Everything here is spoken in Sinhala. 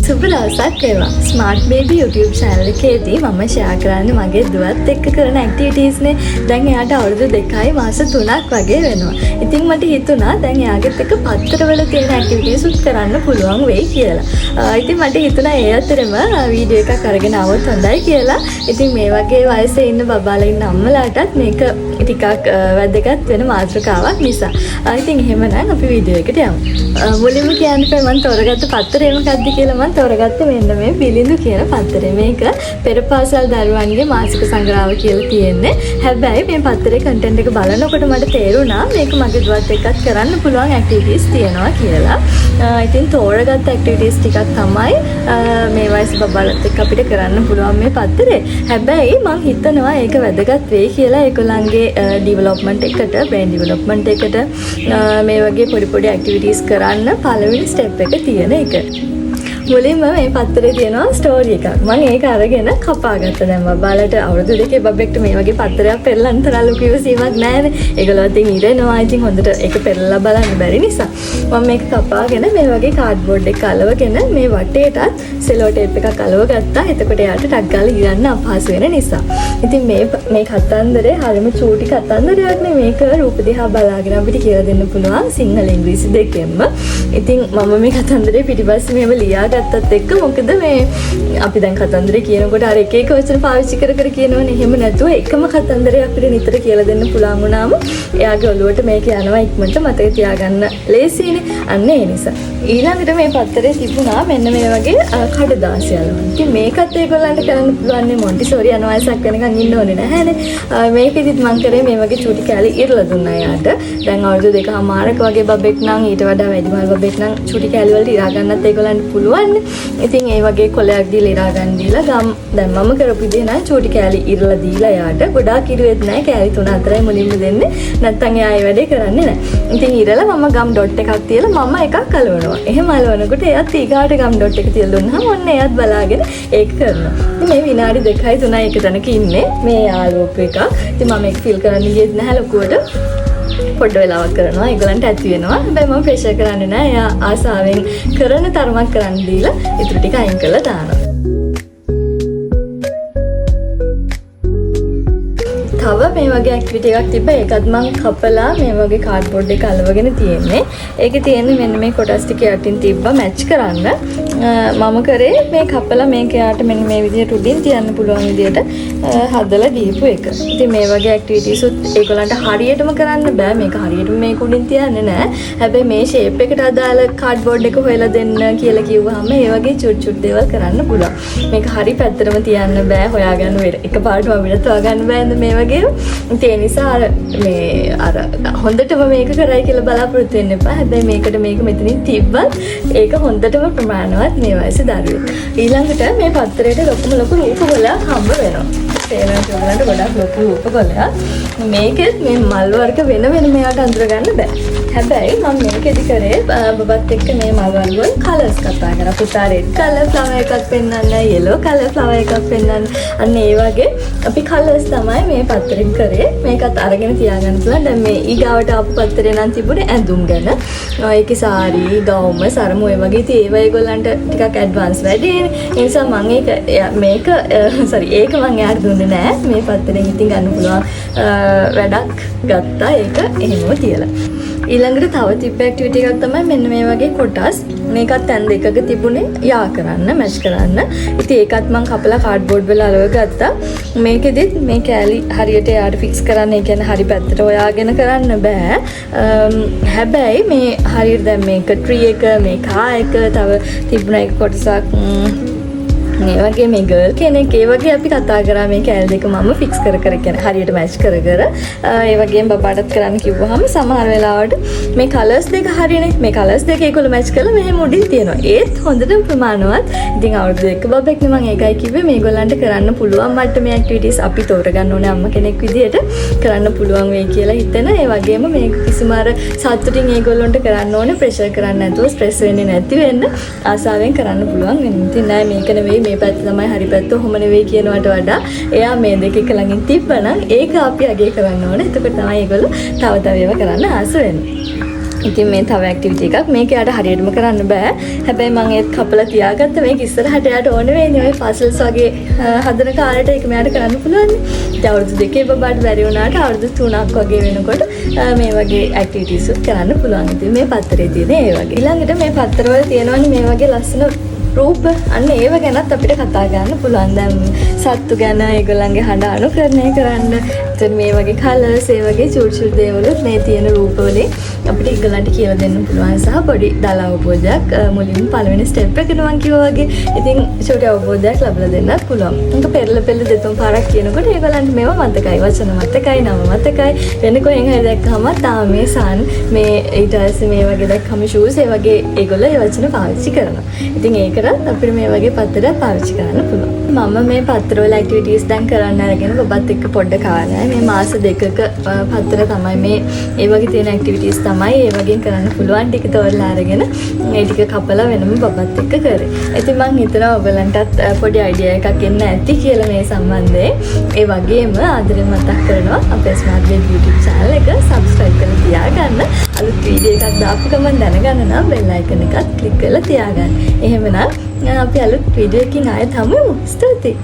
සුබ දවසක් වේවා. ස්මාර්ට් බේබි YouTube channel එකේදී මම ෂෙයා කරන්නේ මගේ දුවත් එක්ක කරන ඇක්ටිවිටීස් නේ. දැන් එයාට අවුරුදු 2යි මාස 3ක් වගේ වෙනවා. ඉතින් මට හිතුණා දැන් එයාගෙත් එක්ක පත්තරවල තියෙන ඇක්ටිවිටීස් උත් කරන්න පුළුවන් වෙයි කියලා. ඉතින් මට හිතුණා ඒ අතරම වීඩියෝ එකක් අරගෙන આવොත් හොඳයි කියලා. ඉතින් මේ වගේ වයසේ ඉන්න බබාලා ඉන්න අම්මලාටත් මේක ටිකක් වැදගත් වෙන මාතෘකාවක් නිසා. ඉතින් එහෙමනම් අපි වීඩියෝ එකට යමු. මුලින්ම කියන්නේ මම තෝරගත්ත පත්තරේ මොකක්ද කියලා මම තෝරගත්තේ මෙන්න මේ පිළිඳු කියන පත්තරේ. මේක පෙරපාසල් දරුවන්ගේ මාසික සංග්‍රහව කියලා තියෙන්නේ. හැබැයි මේ පත්තරේ කන්ටෙන්ට් එක බලනකොට මට තේරුණා මේක මගේ දුවත් එක්කත් කරන්න පුළුවන් ඇක්ටිවිටීස් තියෙනවා කියලා. ඉතින් තෝරගත්ත ඇක්ටිවිටීස් ටිකක් තමයි මේ වයස බබාලත් එක්ක අපිට කරන්න පුළුවන් මේ පත්තරේ. හැබැයි මම හිතනවා ඒක වැදගත් වෙයි කියලා ඒගොල්ලන්ගේ ඩෙවලොප්මන්ට් එකට, බ්‍රේන් ඩෙවලොප්මන්ට් එකට මේ වගේ පොඩි පොඩි ඇක්ටිවිටීස් කරන්න පළවෙනි ස්ටෙප් එක තියෙන එක. මුලින්ම මේ පත්තරේ තියෙනවා ස්ටෝරි එකක්. මම ඒක අරගෙන කපා ගත්තා. දැන් බබාලට අවුරුදු 2 බබෙක්ට මේ වගේ පත්තරයක් පෙරලන්න තරම් ලොකු ඉවසීමක් නැහැනේ. ඒගොල්ලෝ ඉතින් ඉරෙනවා. ඉතින් හොඳට ඒක පෙරලලා බලන්න බැරි නිසා මම මේක කපාගෙන මේ වගේ කාඩ්බෝඩ් එක අලවගෙන මේ වටේටත් සෙලෝ ටේප් එකක් අලව ගත්තා. එතකොට එයාට ටක් ගාලා ඉරන්න අපහසු වෙන නිසා. ඉතින් මේ කතන්දරේ හරිම චූටි කතන්දරයක් නේ. මේක රූප දිහා බලාගෙන අපිට කියලා දෙන්න පුළුවන් සිංහල ඉංග්‍රීසි දෙකෙන්ම. ඉතින් මම මේ කතන්දරේ පිටිපස්සේ මේව ලියා ගත්තත් එක්ක මොකද මේ අපි දැන් කතන්දරේ කියනකොට අර එක එක වචන පාවිච්චි කර කියනවනේ. එහෙම නැතුව එකම කතන්දරේ අපිට නිතර කියලා දෙන්න පුළුවන් වුණාම එයාගේ ඔළුවට මේක යනවා ඉක්මනට මතක තියාගන්න ලේසියිනේ. අන්න ඒ නිසා ඊළඟට මේ පත්තරේ තිබුණා මෙන්න මේ වගේ කඩදාසියල්. ඉතින් මේකත් ඒගොල්ලන්ට කරන්න පුළුවන් නේ. මොන්ටිසෝරි යන වයසක් වෙනකන් ඉන්න ඕනේ නැහැනේ. මේකෙදිත් මම කරේ මේ වගේ චූටි කැලි ඉරලා දුන්නා එයාට. දැන් අවුරුදු 2කමාරක වගේ බබෙක් නම් ඊට වඩා වැඩිමල් බබෙක් නම් චූටි කැලි වලට ඉරා ගන්නත් ඒගොල්ලන්ට පුළුවන්. ඉතින් ඒ වගේ කොලයක් දීලා ඉරා ගන්න දීලා දැන් මම කරපු දේ නම් චූටි කැලි ඉරලා දීලා එයාට ගොඩාක් ඉරුවෙත් නැහැ. කැලි 3-4යි මුලින්ම දෙන්නේ. නැත්තම් එයා ඒ වැඩේ කරන්නේ නැහැ. ඉතින් ඉරලා මම ගම් ඩොට් එකක් තියලා මම එකක් අලවනවා. එහෙම අලවනකොට එයාත් ඊගාට ගම් ඩොට් එක තියලා දුන්නාම ඔන්න එයාත් බලාගෙන ඒක කරනවා. ඉතින් මේ විනාඩි 2-3 එක තැනක ඉන්නේ මේ යාළුවෙක් එක. ඉතින් මම ඒක ෆිල් කරන්න ගියෙත් නැහැ ලොකුවට. පොඩ්ඩ වෙලාවක් කරනවා. ඒගොල්ලන්ට ඇති වෙනවා. හැබැයි මම ප්‍රෙෂර් කරන්නේ නැහැ. එයා ආසාවෙන් කරන තරමක් කරන්න දීලා ඉතුරු ටික අයින් කරලා දානවා. තව මේ වගේ ඇක්ටිවිටි එකක් තිබ්බා. ඒකත් මම කපලා මේ වගේ කාඩ්බෝඩ් එක අලවගෙන තියෙන්නේ. ඒකේ තියෙන්නේ මෙන්න මේ කොටස් ටික යටින් තිබ්බා මැච් කරන්න. මම කරේ මේ කපලා මේක යාට මෙන්න මේ විදිහට උඩින් තියන්න පුළුවන් විදිහට හදලා දීපු එක. ඉතින් මේ වගේ ඇක්ටිවිටීස් උත් ඒගොල්ලන්ට හරියටම කරන්න බෑ. මේක හරියටම මේක උඩින් තියන්නේ නෑ. හැබැයි මේ ෂේප් එකට අදාළ කාඩ්බෝඩ් එක හොයලා දෙන්න කියලා කිව්වහම ඒ වගේ චුට් දේවල් කරන්න පුළුවන්. මේක හරි පැත්තටම තියන්න බෑ. හොයාගන්න එකපාරටම අපිට හොයාගන්න බෑනේ මේ වගේ. ඒ නිසා අර හොඳටම මේක කරයි කියලා බලාපොරොත්තු වෙන්න එපා. හැබැයි මේක මෙතනින් තිබ්බත් ඒක හොඳටම ප්‍රමාණවත් මේ වයසේ දරුවෙක්. ඊළඟට මේ පත්තරේට ලොකු රූපගොල්ලක් හම්බ වෙනවා. තේරෙනවද? ගොඩක් ලොකු රූපගොල්ලක්. මේකෙත් මේ මල් වර්ග වෙන මෙයාට අඳුර ගන්න බෑ. හැබැයි මම මේකෙදි කරේ බබත් එක්ක මේ මල් වර්ග වල කලර්ස් කතා කරා. පුතා රෙඩ් කලර් ෆ්ලවර් එකක් පෙන්වන්න, yellow කලර් ෆ්ලවර් එකක් පෙන්වන්න. අන්න ඒ වගේ අපි කලර්ස් තමයි මේ පත්තරෙන් කරේ. මේකත් අරගෙන තියාගන්න පුළුවන්. දැන් මේ ඊගාවට ආපු පත්තරේ නම් තිබුණේ ඇඳුම් ගැන. ඒකේ සාරි, ගවුම, සරම ඔය වගේ ඉතින් ඒව ඒගොල්ලන්ට ටිකක් ඇඩ්වාන්ස් වැඩිනේ. ඒ නිසා මම ඒක මම යාට දුන්නේ නෑ. මේ පත්තරෙන් ඉතින් ගන්න පුළුවන් වැඩක් ගත්තා. ඒක එහෙමම තියලා. ඊළඟට තව තිබ්බ ඇක්ටිවිටි එකක් තමයි මෙන්න මේ වගේ කොටස්. මේකත් තැන් දෙකක තිබුණේ යා කරන්න, මැච් කරන්න. ඉතින් ඒකත් මම කපලා කාඩ්බෝඩ් වල අලව ගත්තා. මේකෙදිත් මේ කෑලි හරියට යාට ෆික්ස් කරන්න, ඒ කියන්නේ හරි පැත්තට හොයාගෙන කරන්න බෑ. හැබැයි මේ හරියට දැන් මේක ට්‍රී එක, මේ කා එක, තව තිබුණ එක කොටසක් මේ වගේ මේ ගර්ල් කෙනෙක් ඒ වගේ අපි කතා කරා. මේ කැල් දෙක මම ෆික්ස් කර කියන්නේ හරියට මැච් කර ඒ වගේම බබාටත් කරන්න කිව්වහම සමහර වෙලාවට මේ කලර්ස් දෙක හරියනේ. මේ කලර්ස් දෙක ඒගොල්ලෝ මැච් කරලා මෙහෙම උඩින් තියනවා. ඒත් හොඳටම ප්‍රමාණවත්. ඉතින් අවුරුදු 1 බබෙක් නේ මම ඒකයි කිව්වේ මේගොල්ලන්ට කරන්න පුළුවන් මට්ටමේ ඇක්ටිවිටීස් අපි තෝරගන්න ඕනේ අම්මා කෙනෙක් විදියට කරන්න පුළුවන් වෙයි කියලා හිතෙන. ඒ වගේම මේක කිසිම අර සතුටින් ඒගොල්ලන්ට කරන්න ඕනේ ප්‍රෙෂර් කරන්න නැතුව ස්ට්‍රෙස් වෙන්නේ නැති වෙන්න ආසාවෙන් කරන්න පුළුවන් වෙනවා. ඉතින් නෑ මේක නෙවෙයි මේ පැත්ත තමයි හරි පැත්ත ඔහොම නෙවෙයි කියනවට වඩා එයා මේ දෙක එක ළඟින් තිබ්බනම් ඒක අපි අගය කරන්න ඕනේ. එතකොට තමයි ඒගොල්ලෝ තව ඒවා කරන්න ආස වෙන්නේ. ඉතින් මේ තව ඇක්ටිවිටි එකක් මේක යාට හරියටම කරන්න බෑ. හැබැයි මම ඒත් කපලා තියාගත්ත මේක ඉස්සරහට යාට ඕන වෙන්නේ ඔය පසල්ස් වගේ හදන කාලේට ඒක මෙයාට කරන්න පුළුවන්. ඉතින් අවුරුදු 2 බබාට බැරි වුණාට අවුරුදු 3ක් වගේ වෙනකොට මේ වගේ ඇක්ටිවිටීස් කරන්න පුළුවන්. ඉතින් මේ පත්තරේ තියෙන ඒ වගේ. ඊළඟට මේ පත්තරවල තියෙනවනේ මේ වගේ ලස්සන රූප අන්න ඒව ගැනත් අපිට කතා කරන්න පුළුවන්. දැන් සත්තු ගැන ඒගොල්ලන්ගේ හඬ අනුකරණය කරන්න. එතන මේ වගේ කලර්ස් ඒ වගේ චූටි දේවල් මේ තියෙන රූපවලින් අපිට ඒගොල්ලන්ට කියලා දෙන්න පුළුවන් සහ පොඩි දල අවබෝධයක් මුලින්ම පළවෙනි ස්ටෙප් එකට මම කිව්වා වගේ ඉතින් චූටි අවබෝධයක් ලැබලා දෙන්නත් පුළුවන්. ඒක පෙරල දෙතුන් පාරක් කියනකොට ඒගොල්ලන්ට මේවා මතකයි. වචන මතකයි, නම මතකයි. වෙන කොහෙන් හරි දැක්කම තාම මේ සන් මේ ඊට පස්සේ මේ වගේ දැක්කම ෂූස් ඒ වගේ ඒගොල්ලෝ ඒ වචන පාවිච්චි කරනවා. ඉතින් ඒකට අපිට මේ වගේ පත්තරයක් පාවිච්චි කරන්න පුළුවන්. මම මේ පත්තරවල ඇක්ටිවිටීස් දැන් කරන්න අරගෙන ඔබත් එක්ක පොඩ්ඩක් කාලයි. මේ මාස 2ක පත්තර තමයි මේ ඒ වගේ තියෙන ඇක්ටිවිටීස් තමයි ඒ වගේ කරන්න පුළුවන් ටික තෝරලා අරගෙන මේ ටික කපලා වෙනම බබත් එක්ක කරේ. ඉතින් මම හිතනවා ඔයගලන්ටත් පොඩි අයිඩියා එකක් එන්න ඇති කියලා මේ සම්බන්ධයෙන්. ඒ වගේම ආදරෙන් මතක් කරනවා අපේ ස්මාර්ට් බේබ් YouTube channel එක subscribe කරලා තියාගන්න. අලුත් වීඩියෝ එකක් දාපු ගමන් දැනගන්න නම් bell icon එකත් click කරලා තියාගන්න. එහෙමනම් අපි අලුත් වීඩියෝ එකකින් ආයෙත් හමු වෙමු. ස්තුතියි.